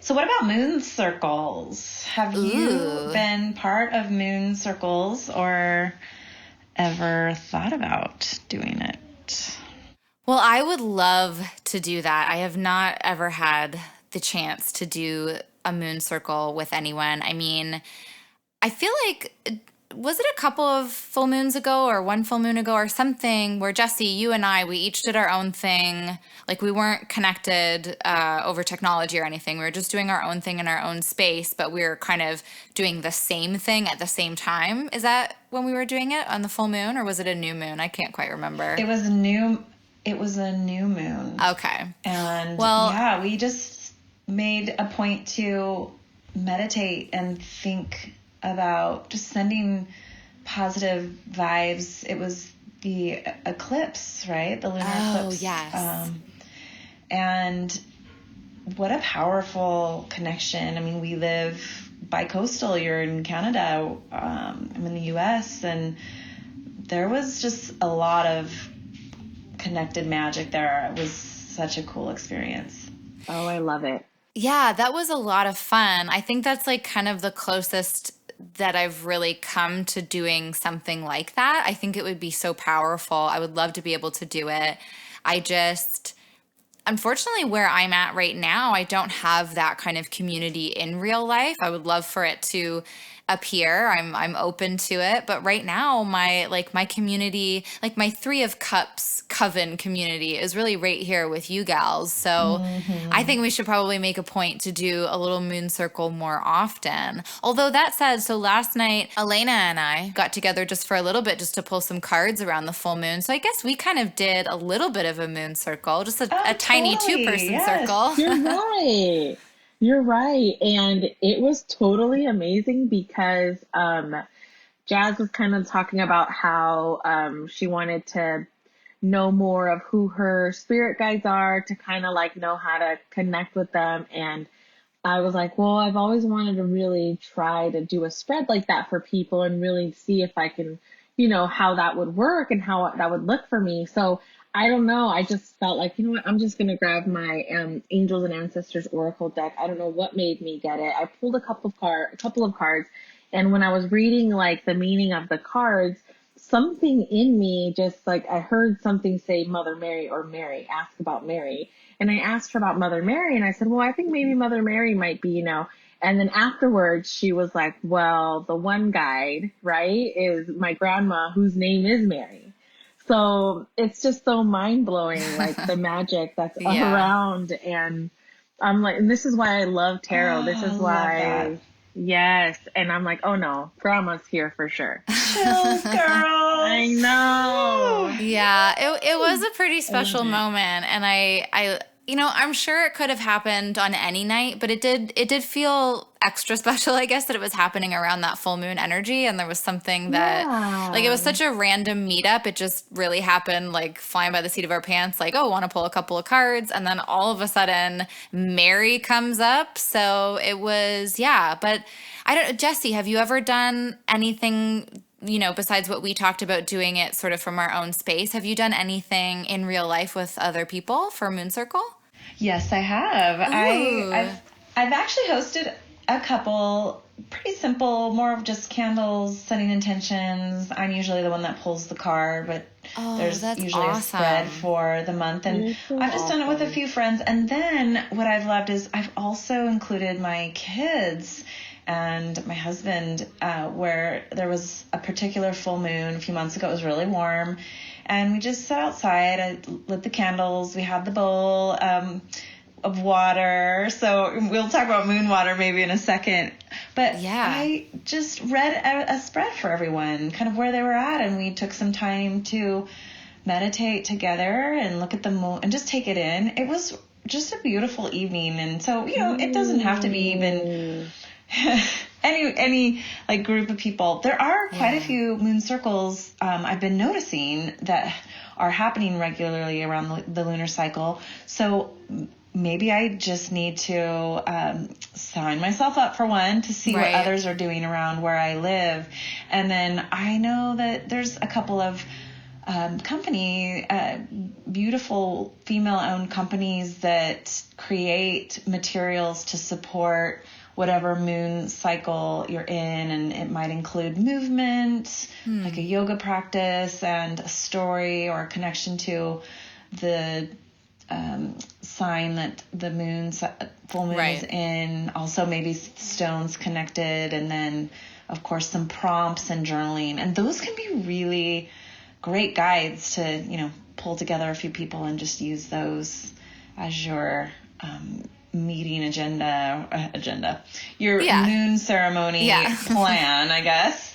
So what about moon circles? Have you been part of moon circles or ever thought about doing it? Well, I would love to do that. I have not ever had the chance to do a moon circle with anyone. I mean, I feel like, was it a couple of full moons ago or one full moon ago or something where Jessie, you and I, we each did our own thing. Like we weren't connected over technology or anything. We were just doing our own thing in our own space, but we were kind of doing the same thing at the same time. Is that when we were doing it on the full moon, or was it a new moon? I can't quite remember. It was a new moon. Okay. And yeah, we just made a point to meditate and think about just sending positive vibes. It was the eclipse, right? The lunar eclipse. Oh, yes. And what a powerful connection. I mean, we live bi-coastal. You're in Canada. I'm in the US. And there was just a lot of connected magic there. It was such a cool experience. Oh, I love it. Yeah, that was a lot of fun. I think that's like kind of the closest that I've really come to doing something like that. I think it would be so powerful. I would love to be able to do it. Unfortunately, where I'm at right now, I don't have that kind of community in real life. I would love for it to appear. I'm open to it, but right now my community, like my Three of Cups Coven community, is really right here with you gals. So I think we should probably make a point to do a little moon circle more often. Although that said, so last night Elena and I got together just for a little bit, just to pull some cards around the full moon. So I guess we kind of did a little bit of a moon circle, just a tiny two-person circle. You're right. You're right. And it was totally amazing because Jazz was kind of talking about how she wanted to know more of who her spirit guides are, to kind of like know how to connect with them. And I was like, well, I've always wanted to really try to do a spread like that for people and really see if I can, how that would work and how that would look for me. So I don't know. I just felt like, you know what? I'm just going to grab my Angels and Ancestors Oracle deck. I don't know what made me get it. I pulled a couple of cards. And when I was reading like the meaning of the cards, something in me just like, I heard something say Mother Mary or Mary, ask about Mary. And I asked her about Mother Mary and I said, well, I think maybe Mother Mary might be, And then afterwards she was like, well, the one guide, right, is my grandma whose name is Mary. So it's just so mind blowing, like the magic that's around. And I'm like, and this is why I love tarot. This is why, yes. And I'm like, oh no, grandma's here for sure. Chills, girl. I know. Yeah, it was a pretty special moment. And I'm sure it could have happened on any night, but it did feel extra special, I guess, that it was happening around that full moon energy. And there was something that, like, it was such a random meetup. It just really happened, like, flying by the seat of our pants, like, oh, want to pull a couple of cards. And then all of a sudden, Mary comes up. So it was, yeah. But I don't, Jessie, have you ever done anything besides what we talked about, doing it sort of from our own space, have you done anything in real life with other people for Moon Circle? Yes, I have. Ooh. I've actually hosted a couple, pretty simple, more of just candles, setting intentions. I'm usually the one that pulls the card, but there's usually a spread for the month. And I've just done it with a few friends. And then what I've loved is I've also included my kids and my husband, where there was a particular full moon a few months ago. It was really warm. And we just sat outside. I lit the candles. We had the bowl of water. So we'll talk about moon water maybe in a second. But I just read a spread for everyone, kind of where they were at. And we took some time to meditate together and look at the moon and just take it in. It was just a beautiful evening. And so, it doesn't have to be even any like group of people. There are quite a few moon circles I've been noticing that are happening regularly around the lunar cycle. So maybe I just need to sign myself up for one to see what others are doing around where I live. And then I know that there's a couple of beautiful female-owned companies that create materials to support whatever moon cycle you're in, and it might include movement, like a yoga practice, and a story or a connection to the sign that the full moon is in. Also maybe stones connected, and then of course some prompts and journaling. And those can be really great guides to, pull together a few people and just use those as your meeting agenda, your moon ceremony plan, I guess.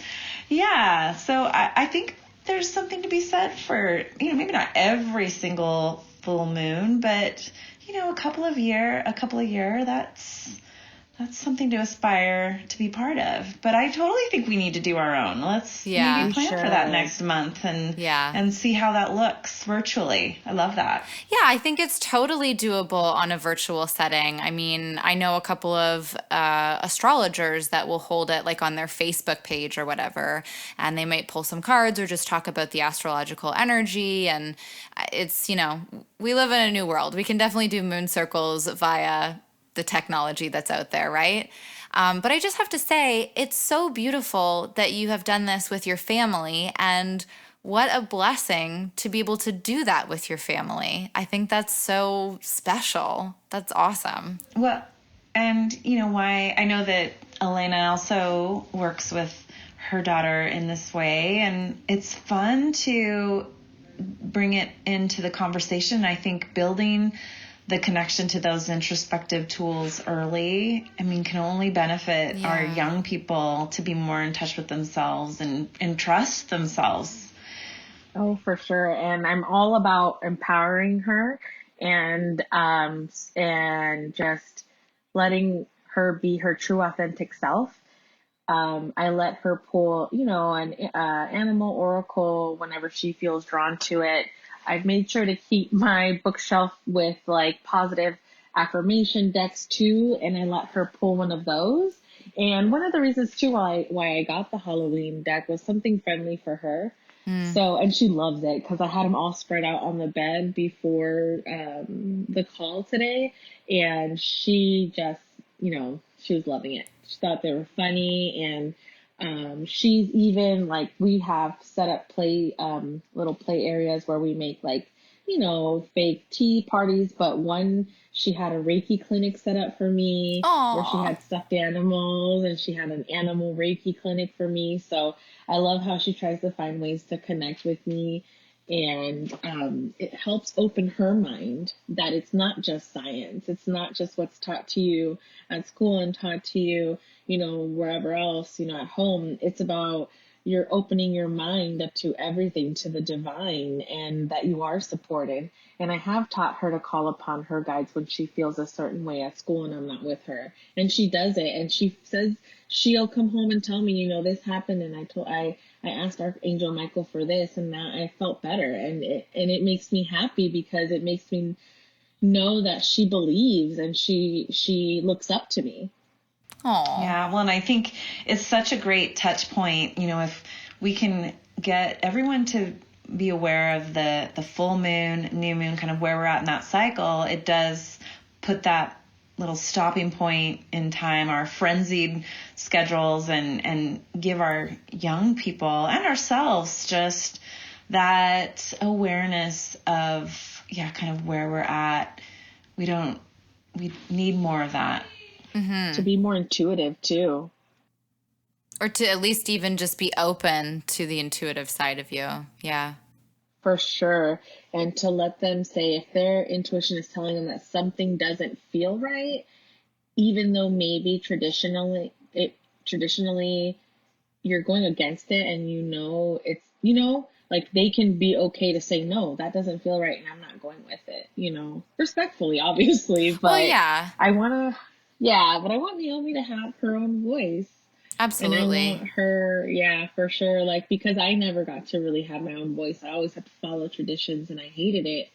Yeah. So I think there's something to be said for, maybe not every single full moon, but, a couple of year, that's something to aspire to be part of. But I totally think we need to do our own. Let's maybe plan for that next month and see how that looks virtually. I love that. Yeah, I think it's totally doable on a virtual setting. I mean, I know a couple of astrologers that will hold it like on their Facebook page or whatever, and they might pull some cards or just talk about the astrological energy. And it's, we live in a new world. We can definitely do moon circles via the technology that's out there, right? But I just have to say, it's so beautiful that you have done this with your family, and what a blessing to be able to do that with your family. I think that's so special. That's awesome. Well, and why I know that Elena also works with her daughter in this way, and it's fun to bring it into the conversation. I think building the connection to those introspective tools early, can only benefit our young people to be more in touch with themselves and trust themselves. Oh, for sure. And I'm all about empowering her and just letting her be her true authentic self. I let her pull, an animal oracle whenever she feels drawn to it. I've made sure to keep my bookshelf with like positive affirmation decks too, and I let her pull one of those. And one of the reasons too why I got the Halloween deck was something friendly for her. So, and she loves it because I had them all spread out on the bed before the call today, and she just, she was loving it. She thought they were funny, and she's even like, we have set up little play areas where we make like, fake tea parties, but she had a Reiki clinic set up for me. Aww. Where she had stuffed animals, and she had an animal Reiki clinic for me. So I love how she tries to find ways to connect with me, and it helps open her mind that it's not just science. It's not just what's taught to you at school and taught to you, wherever else, at home. It's about you're opening your mind up to everything, to the divine, and that you are supported. And I have taught her to call upon her guides when she feels a certain way at school and I'm not with her. And she does it. And she says she'll come home and tell me, this happened. And I asked Archangel Michael for this, and now I felt better. And it makes me happy because it makes me know that she believes and she looks up to me. Aww. Yeah, well, and I think it's such a great touch point, if we can get everyone to be aware of the full moon, new moon, kind of where we're at in that cycle, it does put that little stopping point in time, our frenzied schedules, and give our young people and ourselves just that awareness of, kind of where we're at. We need more of that. Mm-hmm. To be more intuitive too. Or to at least even just be open to the intuitive side of you. Yeah. For sure. And to let them say if their intuition is telling them that something doesn't feel right, even though maybe traditionally you're going against it and it's, like they can be okay to say, no, that doesn't feel right and I'm not going with it, respectfully, obviously. But well, yeah. I want Naomi to have her own voice. Absolutely. And I want her, for sure. Like, because I never got to really have my own voice. I always had to follow traditions and I hated it.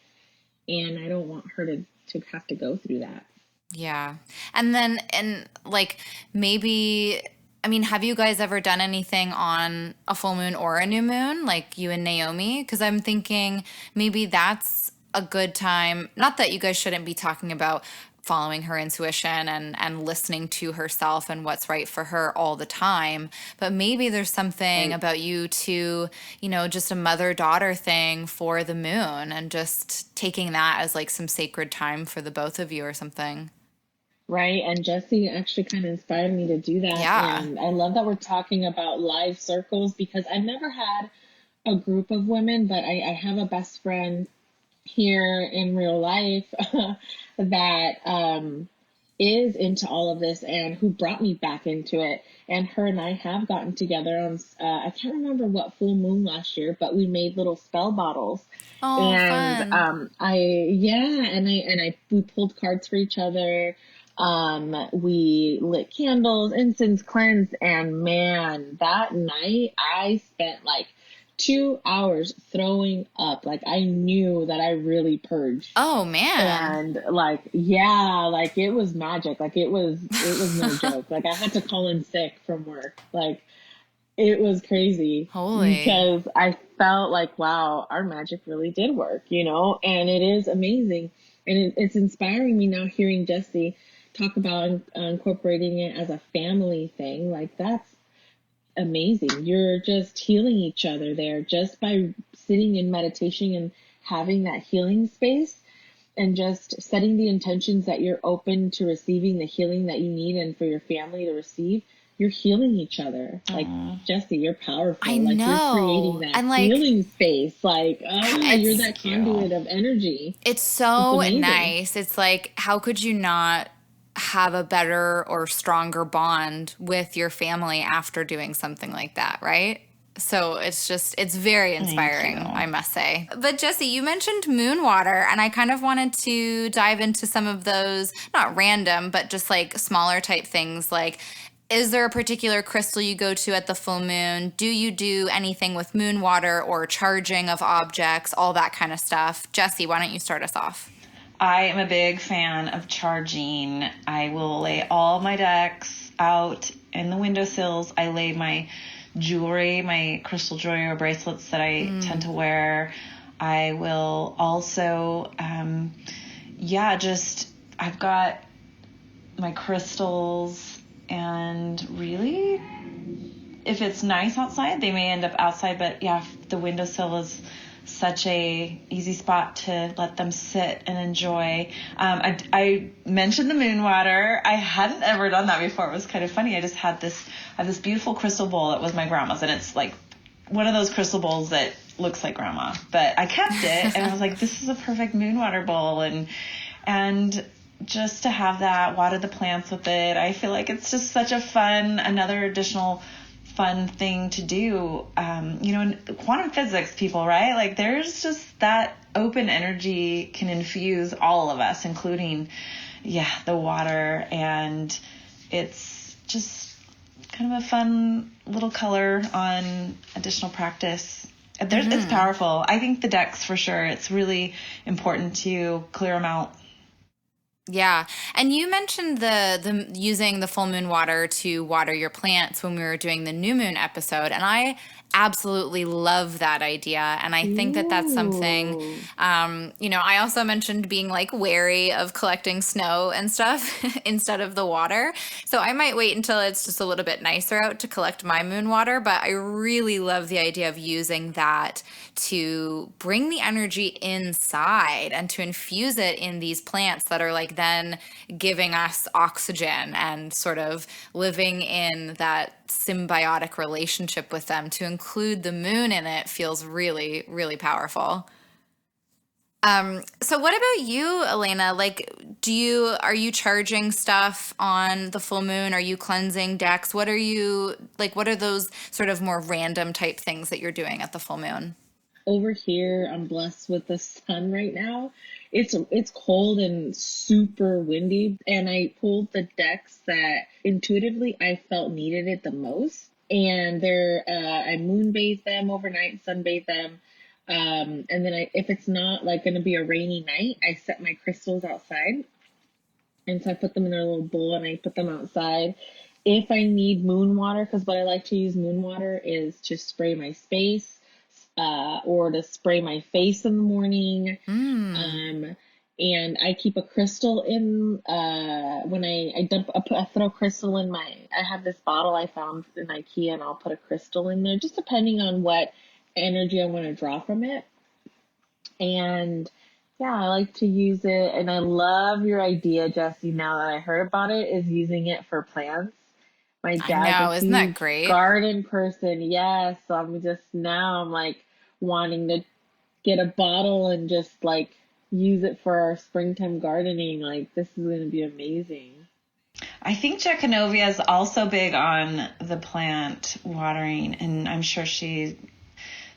And I don't want her to have to go through that. Yeah. And maybe, I mean, have you guys ever done anything on a full moon or a new moon, like you and Naomi? Because I'm thinking maybe that's a good time. Not that you guys shouldn't be talking about following her intuition and listening to herself and what's right for her all the time. But maybe there's something about you two, just a mother-daughter thing for the moon and just taking that as like some sacred time for the both of you or something. Right. And Jessie actually kind of inspired me to do that. Yeah. And I love that we're talking about live circles because I've never had a group of women, but I have a best friend here in real life that is into all of this and who brought me back into it. And her and I have gotten together on, I can't remember what full moon last year, but we made little spell bottles. Oh, and fun. We pulled cards for each other. We lit candles, incense, cleansed, and man, that night I spent like 2 hours throwing up. Like I knew that I really purged. Oh man. And it was magic. Like it was no joke. Like I had to call in sick from work. Like it was crazy. Holy. Because I felt like, wow, our magic really did work, and it is amazing. And it's inspiring me now hearing Jessie talk about incorporating it as a family thing. Like that's amazing. You're just healing each other there just by sitting in meditation and having that healing space and just setting the intentions that you're open to receiving the healing that you need and for your family to receive. You're healing each other. Like, Jessie, you're powerful. I know. You're creating that healing space. You're that conduit of energy. It's so nice. It's like, how could you not have a better or stronger bond with your family after doing something like that, right? So it's very inspiring, I must say. But Jessie, you mentioned moon water, and I kind of wanted to dive into some of those, not random, but just like smaller type things. Like, is there a particular crystal you go to at the full moon? Do you do anything with moon water or charging of objects, all that kind of stuff? Jessie, why don't you start us off? I am a big fan of charging. I will lay all my decks out in the windowsills. I lay my jewelry, my crystal jewelry or bracelets that I tend to wear. I will also, I've got my crystals, and really, if it's nice outside, they may end up outside, but the windowsill is such a easy spot to let them sit and enjoy. I mentioned the moon water. I hadn't ever done that before. It was kind of funny. I have this beautiful crystal bowl that was my grandma's, and it's like one of those crystal bowls that looks like grandma, but I kept it and I was like, this is a perfect moon water bowl. And just to have that, water the plants with it. I feel like it's just such a another additional fun thing to do. In quantum physics, people, right? Like there's just that open energy can infuse all of us, including, the water. And it's just kind of a fun little color on additional practice. It's powerful. I think the decks for sure. It's really important to clear them out. Yeah. And you mentioned the using the full moon water to water your plants when we were doing the new moon episode. And I absolutely love that idea. And I think that that's something, Ooh. I also mentioned being like wary of collecting snow and stuff instead of the water. So I might wait until it's just a little bit nicer out to collect my moon water. But I really love the idea of using that to bring the energy inside and to infuse it in these plants that are like then giving us oxygen and sort of living in that symbiotic relationship with them. To include the moon in it feels really, really powerful. So what about you, Elena? Like, are you charging stuff on the full moon? Are you cleansing decks? What are those sort of more random type things that you're doing at the full moon? Over here, I'm blessed with the sun right now. It's cold and super windy, and I pulled the decks that intuitively I felt needed it the most. And I moonbathe them overnight, sunbathe them, and then if it's not like going to be a rainy night, I set my crystals outside, and so I put them in their little bowl and I put them outside. If I need moon water, because what I like to use moon water is to spray my space, or to spray my face in the morning. And I keep a crystal in, when I throw crystal in I have this bottle I found in IKEA, and I'll put a crystal in there, just depending on what energy I want to draw from it. And yeah, I like to use it. And I love your idea, Jessie, now that I heard about it, is using it for plants. My I dad's know, a isn't that huge great? garden person. Yes. So I'm like wanting to get a bottle and just like use it for our springtime gardening. Like, this is going to be amazing. I think Jekanovia is also big on the plant watering, and I'm sure she's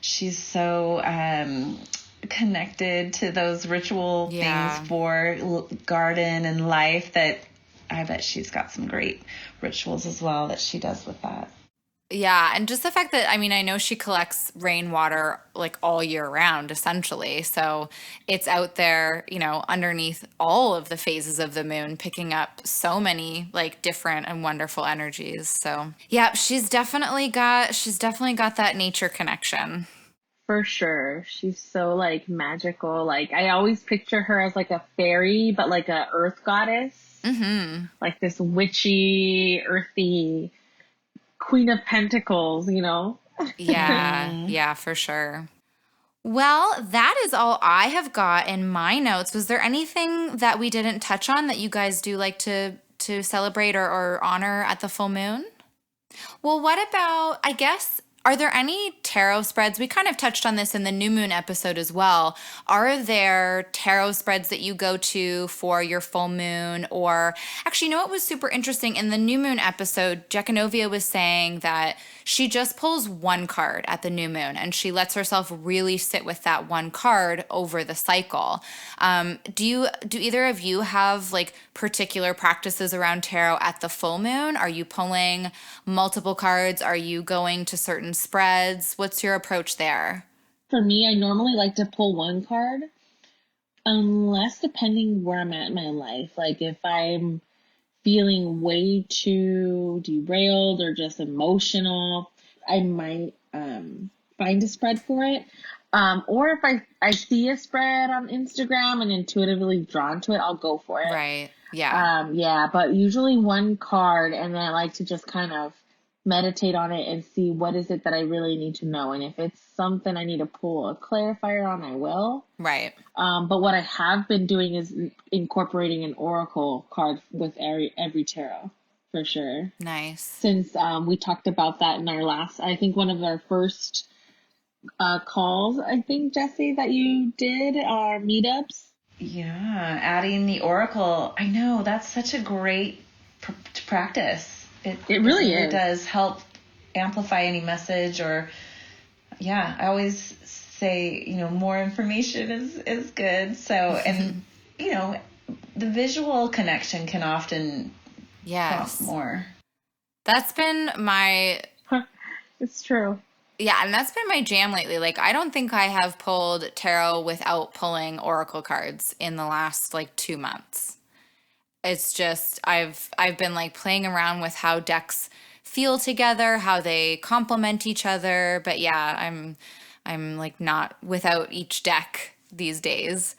so connected to those ritual things for garden and life that I bet she's got some great rituals as well that she does with that. Yeah, and just the fact that, I mean, I know she collects rainwater like all year round, essentially. So it's out there, underneath all of the phases of the moon, picking up so many like different and wonderful energies. So yeah, she's definitely got that nature connection. For sure. She's so like magical. Like, I always picture her as like a fairy, but like a earth goddess. Mm-hmm. Like this witchy, earthy Queen of Pentacles, Yeah, for sure. Well, that is all I have got in my notes. Was there anything that we didn't touch on that you guys do like to celebrate or honor at the full moon? Well, what about, I guess, are there any tarot spreads? We kind of touched on this in the new moon episode as well. Are there tarot spreads that you go to for your full moon? Or actually, what was super interesting in the new moon episode, Jekanovia was saying that she just pulls one card at the new moon and she lets herself really sit with that one card over the cycle. Do either of you have like particular practices around tarot at the full moon? Are you pulling multiple cards? Are you going to certain spreads? What's your approach there? For me, I normally like to pull one card, unless depending where I'm at in my life. Like if I'm feeling way too derailed or just emotional, I might find a spread for it. Or if I see a spread on Instagram and intuitively drawn to it, I'll go for it. Right. Yeah. Yeah, but usually one card, and then I like to just kind of meditate on it and see what is it that I really need to know. And if it's something I need to pull a clarifier on, I will. Right. But what I have been doing is incorporating an oracle card with every tarot, for sure. Nice. Since we talked about that in our last, I think one of our first calls, I think, Jessie, that you did, our meetups. Yeah, adding the oracle. I know, that's such a great practice. It really does help amplify any message, or I always say, more information is good. So, and the visual connection can often prompt more. That's been my It's true. Yeah, and that's been my jam lately. Like, I don't think I have pulled tarot without pulling oracle cards in the last like 2 months. It's just I've been like playing around with how decks feel together, how they complement each other. But yeah, I'm like not without each deck these days.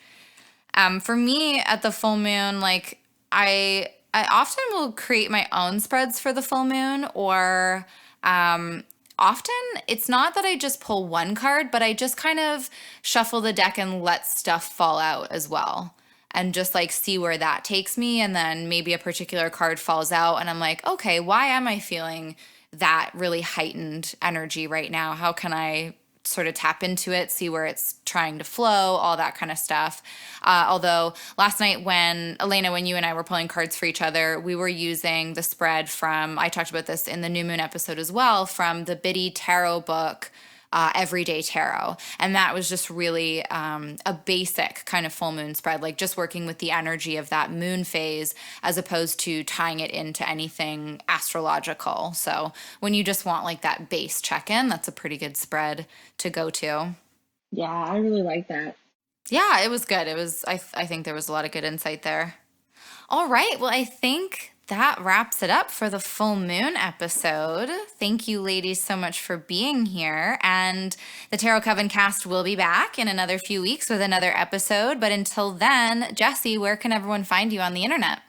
For me at the full moon, like I often will create my own spreads for the full moon, or often it's not that I just pull one card, but I just kind of shuffle the deck and let stuff fall out as well. And just like see where that takes me. And then maybe a particular card falls out and I'm like, okay, why am I feeling that really heightened energy right now? How can I sort of tap into it, see where it's trying to flow, all that kind of stuff. Although last night when Elena, when you and I were pulling cards for each other, we were using the spread from, I talked about this in the New Moon episode as well, from the Biddy Tarot book, Everyday Tarot. And that was just really a basic kind of full moon spread, like just working with the energy of that moon phase as opposed to tying it into anything astrological. So when you just want like that base check-in, that's a pretty good spread to go to. Yeah, I really like that. Yeah, it was good. It was, I think there was a lot of good insight there. All right. Well, I think that wraps it up for the full moon episode. Thank you, ladies, so much for being here. And the Tarot Coven cast will be back in another few weeks with another episode. But until then, Jessie, where can everyone find you on the internet?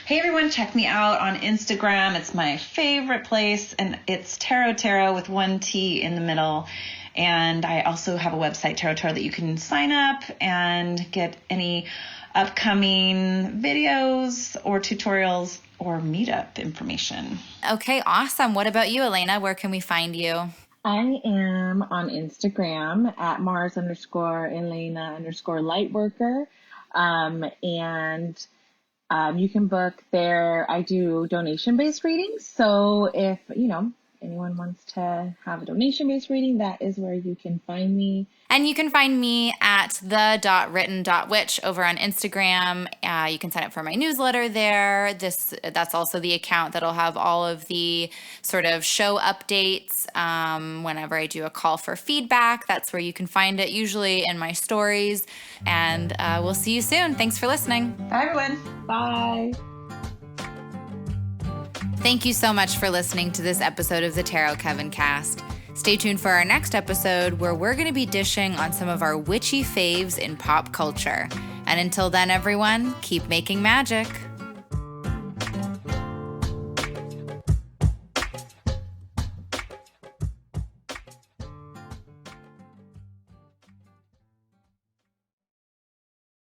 Hey, everyone, check me out on Instagram. It's my favorite place, and it's Tarot with one T in the middle. And I also have a website, Tarot, that you can sign up and get any upcoming videos or tutorials or meetup information. Okay, awesome. What about you, Elena? Where can we find you? I am on Instagram at Mars_Elena_Lightworker. And you can book there. I do donation-based readings. So if, anyone wants to have a donation-based reading, that is where you can find me. And you can find me at the.written.witch over on Instagram. You can sign up for my newsletter there. That's also the account that'll have all of the sort of show updates whenever I do a call for feedback. That's where you can find it, usually in my stories. And we'll see you soon. Thanks for listening. Bye, everyone. Bye. Thank you so much for listening to this episode of the Tarot Coven cast. Stay tuned for our next episode where we're going to be dishing on some of our witchy faves in pop culture. And until then, everyone, keep making magic.